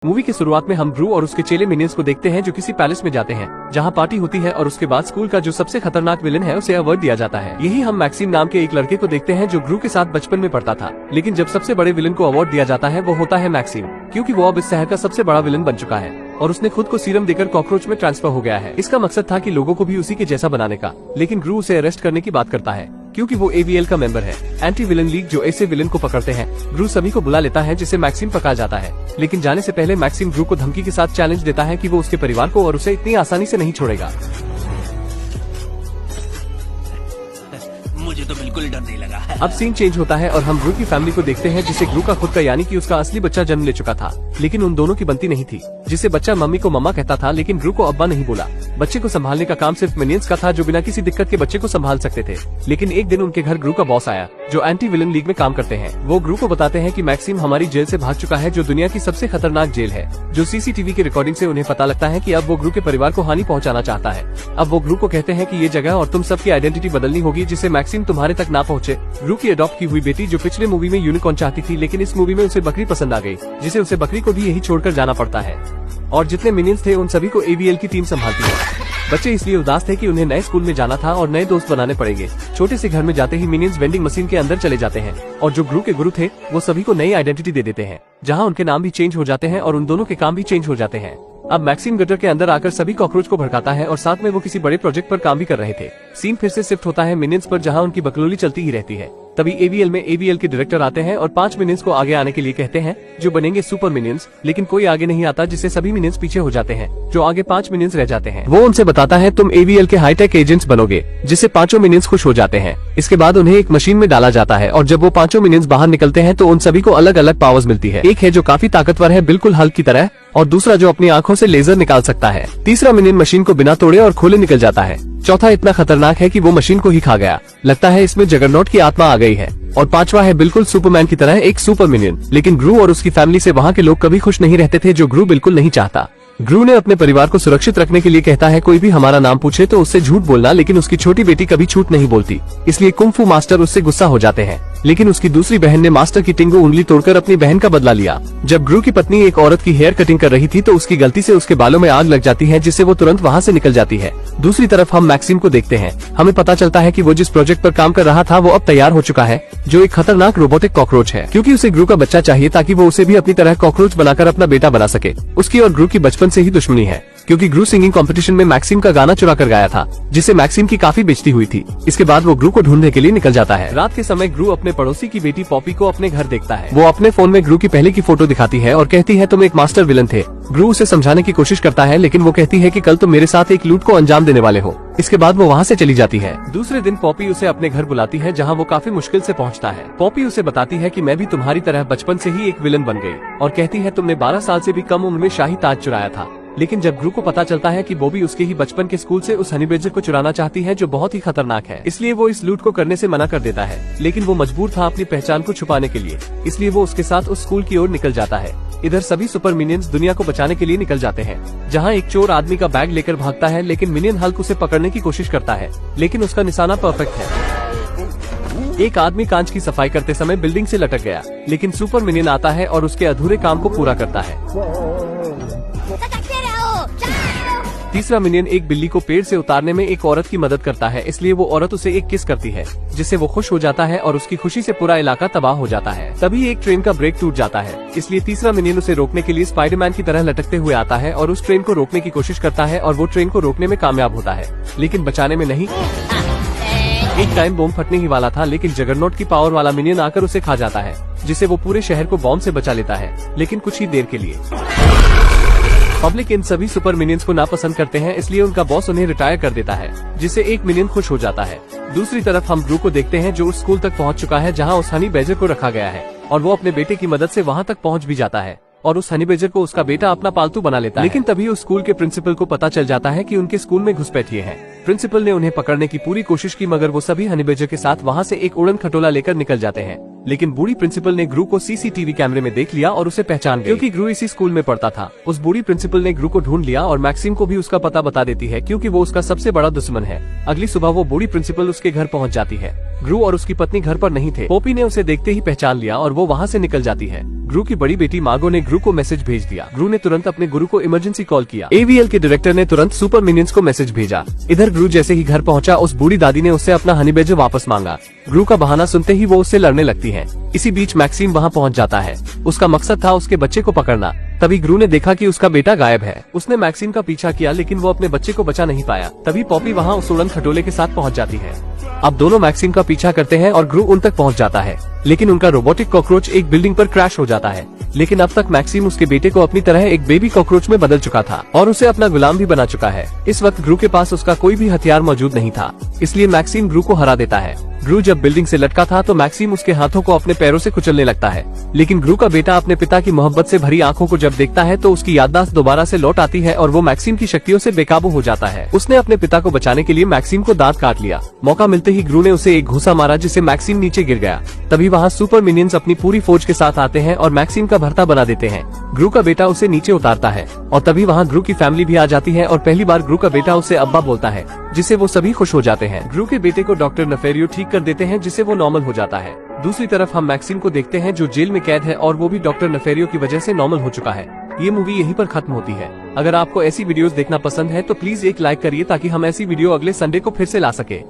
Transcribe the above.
Movie की शुरुआत में हम ग्रू और उसके चेले मिनियंस को देखते हैं जो किसी पैलेस में जाते हैं जहां पार्टी होती है और उसके बाद स्कूल का जो सबसे खतरनाक विलन है उसे अवार्ड दिया जाता है। यही हम मैक्सिम नाम के एक लड़के को देखते हैं जो ग्रू के साथ बचपन में पढ़ता था, लेकिन जब सबसे बड़े विलन को अवार्ड दिया जाता है वो होता है मैक्सिम, क्योंकि वो अब इस शहर का सबसे बड़ा विलन बन चुका है और उसने खुद को सीरम देकर कॉकरोच में ट्रांसफर हो गया है। इसका मकसद था कि लोगों को भी उसी के जैसा बनाने का, लेकिन ग्रू उसे अरेस्ट करने की बात करता है क्योंकि वो AVL का मेंबर है, एंटी विलन लीग, जो ऐसे विलन को पकड़ते हैं। ग्रू सभी को बुला लेता है जिसे मैक्सिम पकड़ा जाता है, लेकिन जाने से पहले मैक्सिम ग्रू को धमकी के साथ चैलेंज देता है कि वो उसके परिवार को और उसे इतनी आसानी से नहीं छोड़ेगा। मुझे तो बिल्कुल डर नहीं लगा। अब सीन चेंज होता है और हम ग्रू की फैमिली को देखते हैं जिसे ग्रू का खुद का यानी कि उसका असली बच्चा जन्म ले चुका था, लेकिन उन दोनों की बनती नहीं थी। जिसे बच्चा मम्मी को मम्मा कहता था, लेकिन ग्रू को अब्बा नहीं बोला। बच्चे को संभालने का काम सिर्फ मिनियंस का था जो बिना किसी दिक्कत के बच्चे को संभाल सकते थे। लेकिन एक दिन उनके घर ग्रू का बॉस आया जो एंटी विलन लीग में काम करते हैं। वो ग्रू को बताते हैं कि मैक्सिम हमारी जेल से भाग चुका है, जो दुनिया की सबसे खतरनाक जेल है। जो CCTV की रिकॉर्डिंग से उन्हें पता लगता है कि अब वो ग्रू के परिवार को हानि पहुंचाना चाहता है। अब वो ग्रू को कहते हैं कि ये जगह और तुम सबकी आइडेंटिटी बदलनी होगी जिससे मैक्सिम तुम्हारे तक ना पहुंचे। ग्रू की अडॉप्ट की हुई बेटी जो पिछले मूवी में यूनिकॉर्न चाहती थी, लेकिन इस मूवी में उसे बकरी पसंद आ गई, जिसे उसे बकरी को भी यही छोड़कर जाना पड़ता है। और जितने मिनियंस थे उन सभी को AVL की टीम संभालती है। बच्चे इसलिए उदास थे कि उन्हें नए स्कूल में जाना था और नए दोस्त बनाने पड़ेंगे। छोटे से घर में जाते ही मिनियंस वेंडिंग मशीन के अंदर चले जाते हैं और जो ग्रू के गुरु थे वो सभी को नई आइडेंटिटी दे देते हैं, जहां उनके नाम भी चेंज हो जाते हैं और उन दोनों के काम भी चेंज हो जाते हैं। अब मैक्सिम गटर के अंदर आकर सभी कॉकरोच को भड़काता है और साथ में वो किसी बड़े प्रोजेक्ट पर काम भी कर रहे थे। सीन फिर से शिफ्ट होता है मिनियंस पर, जहां उनकी बकलोली चलती ही रहती है। तभी AVL में AVL के डायरेक्टर आते हैं और 5 मिनियंस को आगे आने के लिए कहते हैं जो बनेंगे सुपर मिनियंस, लेकिन कोई आगे नहीं आता जिससे सभी मिनियंस पीछे हो जाते हैं। जो आगे 5 मिनियंस रह जाते हैं वो उनसे बताता है तुम AVL के हाईटेक एजेंट्स बनोगे, जिससे 5 मिनियंस खुश हो जाते हैं। इसके बाद उन्हें एक मशीन में डाला जाता है और जब वो 5 मिनियंस बाहर निकलते हैं तो उन सभी को अलग अलग पावर्स मिलती है। एक है जो काफी ताकतवर है, बिल्कुल हल्क की तरह, और दूसरा जो अपनी आंखों से लेजर निकाल सकता है। तीसरा मिनियन मशीन को बिना तोड़े और खोले निकल जाता है। चौथा इतना खतरनाक है कि वो मशीन को ही खा गया, लगता है इसमें जगरनॉट की आत्मा आ गई है। और 5वां है बिल्कुल सुपरमैन की तरह एक सुपर मिनियन, लेकिन ग्रू और उसकी फैमिली से वहाँ के लोग कभी खुश नहीं रहते थे, जो ग्रू बिल्कुल नहीं चाहता। ग्रू ने अपने परिवार को सुरक्षित रखने के लिए कहता है कोई भी हमारा नाम पूछे तो उससे झूठ बोलना, लेकिन उसकी छोटी बेटी कभी झूठ नहीं बोलती, इसलिए कुंग-फू मास्टर उससे गुस्सा हो जाते हैं। लेकिन उसकी दूसरी बहन ने मास्टर की टिंगो उंगली तोड़कर अपनी बहन का बदला लिया। जब ग्रू की पत्नी एक औरत की हेयर कटिंग कर रही थी तो उसकी गलती से उसके बालों में आग लग जाती है, जिससे वो तुरंत वहाँ से निकल जाती है। दूसरी तरफ हम मैक्सिम को देखते हैं। हमें पता चलता है कि वो जिस प्रोजेक्ट पर काम कर रहा था वो अब तैयार हो चुका है, जो एक खतरनाक रोबोटिक कॉकरोच है, क्योंकि उसे ग्रू का बच्चा चाहिए ताकि वो उसे भी अपनी तरह कॉकरोच बनाकर अपना बेटा बना सके। उसकी और ग्रू की बचपन से ही दुश्मनी है, क्योंकि ग्रू सिंगिंग कंपटीशन में मैक्सिम का गाना चुरा कर गाया था, जिससे मैक्सिम की काफी बेइज्जती हुई थी। इसके बाद वो ग्रू को ढूंढने के लिए निकल जाता है। रात के समय ग्रू अपने पड़ोसी की बेटी पॉपी को अपने घर देखता है। वो अपने फोन में ग्रू की पहले की फोटो दिखाती है और कहती है तुम एक मास्टर विलन थे। ग्रू उसे समझाने की कोशिश करता है, लेकिन वो कहती है कि कल तुम मेरे साथ एक लूट को अंजाम देने वाले हो। इसके बाद वो वहाँ से चली जाती है। दूसरे दिन पॉपी उसे अपने घर बुलाती है, जहाँ वो काफी मुश्किल से पहुँचता है। पॉपी उसे बताती है कि मैं भी तुम्हारी तरह बचपन से ही एक विलन बन गई, और कहती है तुमने 12 साल से भी कम उम्र में शाही ताज चुराया था। लेकिन जब ग्रू को पता चलता है कि बॉबी उसके ही बचपन के स्कूल से उस हनी बेडजर को चुराना चाहती है, जो बहुत ही खतरनाक है, इसलिए वो इस लूट को करने से मना कर देता है। लेकिन वो मजबूर था अपनी पहचान को छुपाने के लिए, इसलिए वो उसके साथ उस स्कूल की ओर निकल जाता है। इधर सभी सुपर मिनियंस दुनिया को बचाने के लिए निकल जाते हैं, जहाँ एक चोर आदमी का बैग लेकर भागता है, लेकिन मिनियन हल्क उसे पकड़ने की कोशिश करता है, लेकिन उसका निशाना परफेक्ट है। एक आदमी कांच की सफाई करते समय बिल्डिंग से लटक गया, लेकिन सुपर मिनियन आता है और उसके अधूरे काम को पूरा करता है। तीसरा मिनियन एक बिल्ली को पेड़ से उतारने में एक औरत की मदद करता है, इसलिए वो औरत उसे एक किस करती है, जिससे वो खुश हो जाता है और उसकी खुशी से पूरा इलाका तबाह हो जाता है। तभी एक ट्रेन का ब्रेक टूट जाता है, इसलिए तीसरा मिनियन उसे रोकने के लिए स्पाइडरमैन की तरह लटकते हुए आता है और उस ट्रेन को रोकने की कोशिश करता है, और वो ट्रेन को रोकने में कामयाब होता है, लेकिन बचाने में नहीं। एक टाइम बॉम्ब फटने ही वाला था, लेकिन जगरनॉट की पावर वाला मिनियन आकर उसे खा जाता है, जिससे वो पूरे शहर को बॉम्ब से बचा लेता है, लेकिन कुछ ही देर के लिए। पब्लिक इन सभी सुपर मिनियंस को नापसंद करते हैं, इसलिए उनका बॉस उन्हें रिटायर कर देता है, जिससे एक मिनियन खुश हो जाता है। दूसरी तरफ हम ग्रू को देखते हैं जो उस स्कूल तक पहुंच चुका है जहां उस हनी बेडजर को रखा गया है, और वो अपने बेटे की मदद से वहां तक पहुंच भी जाता है और उस हनी बेडजर को उसका बेटा अपना पालतू बना लेता है। लेकिन तभी उस स्कूल के प्रिंसिपल को पता चल जाता है कि उनके स्कूल में घुसपैठिए हैं। प्रिंसिपल ने उन्हें पकड़ने की पूरी कोशिश की, मगर वो सभी हनी बेडजर के साथ वहाँ से एक उड़न खटोला लेकर निकल जाते हैं। लेकिन बूढ़ी प्रिंसिपल ने ग्रू को सीसीटीवी कैमरे में देख लिया और उसे पहचान गई, क्योंकि ग्रू इसी स्कूल में पढ़ता था। उस बूढ़ी प्रिंसिपल ने ग्रू को ढूंढ लिया और मैक्सिम को भी उसका पता बता देती है, क्योंकि वो उसका सबसे बड़ा दुश्मन है। अगली सुबह वो बूढ़ी प्रिंसिपल उसके घर पहुंच जाती है। ग्रू और उसकी पत्नी घर पर नहीं थे। पोपी ने उसे देखते ही पहचान लिया और वो वहाँ से निकल जाती है। ग्रू की बड़ी बेटी मार्गो ने ग्रू को मैसेज भेज दिया। ग्रू ने तुरंत अपने गुरु को इमरजेंसी कॉल किया। AVL के डायरेक्टर ने तुरंत सुपर मिनियंस को मैसेज भेजा। इधर ग्रू जैसे ही घर पहुंचा, उस बूढ़ी दादी ने उससे अपना हनी बैडजर वापस मांगा। ग्रू का बहाना सुनते ही वो उससे लड़ने लगती है। इसी बीच मैक्सिम वहाँ पहुँच जाता है। उसका मकसद था उसके बच्चे को पकड़ना। तभी ग्रू ने देखा कि उसका बेटा गायब है। उसने मैक्सिम का पीछा किया, लेकिन वो अपने बच्चे को बचा नहीं पाया। तभी पॉपी वहाँ उस उड़न खटोले के साथ पहुँच जाती है। अब दोनों मैक्सिम का पीछा करते हैं और ग्रू उन तक पहुँच जाता है, लेकिन उनका रोबोटिक कॉकरोच एक बिल्डिंग पर क्रैश हो जाता है। लेकिन अब तक मैक्सिम उसके बेटे को अपनी तरह एक बेबी कॉकरोच में बदल चुका था और उसे अपना गुलाम भी बना चुका है। इस वक्त ग्रू के पास उसका कोई भी हथियार मौजूद नहीं था, इसलिए मैक्सिम ग्रू को हरा देता है। ग्रू जब बिल्डिंग से लटका था तो मैक्सिम उसके हाथों को अपने पैरों से कुचलने लगता है, लेकिन ग्रू का बेटा अपने पिता की मोहब्बत से भरी आंखों को जब देखता है तो उसकी याददाश्त दोबारा से लौट आती है और वो मैक्सिम की शक्तियों से बेकाबू हो जाता है। उसने अपने पिता को बचाने के लिए मैक्सिम को दांत काट लिया। मौका मिलते ही ग्रू ने उसे एक घूंसा मारा, जिससे मैक्सिम नीचे गिर गया। तभी वहाँ सुपर मिनियंस अपनी पूरी फौज के साथ आते हैं और मैक्सिम का भरता बना देते हैं। ग्रू का बेटा उसे नीचे उतारता है और तभी वहाँ ग्रू की फैमिली भी आ जाती है और पहली बार ग्रू का बेटा उसे अब्बा बोलता है, जिससे वो सभी खुश हो जाते हैं। ग्रू के बेटे को डॉक्टर नेफेरियो ठीक कर देते हैं, जिससे वो नॉर्मल हो जाता है। दूसरी तरफ हम मैक्सिम को देखते हैं, जो जेल में कैद है और वो भी डॉक्टर नेफेरियो की वजह से नॉर्मल हो चुका है। ये मूवी यहीं पर खत्म होती है। अगर आपको ऐसी वीडियोस देखना पसंद है तो प्लीज एक लाइक करिए, ताकि हम ऐसी वीडियो अगले संडे को फिर से ला सके।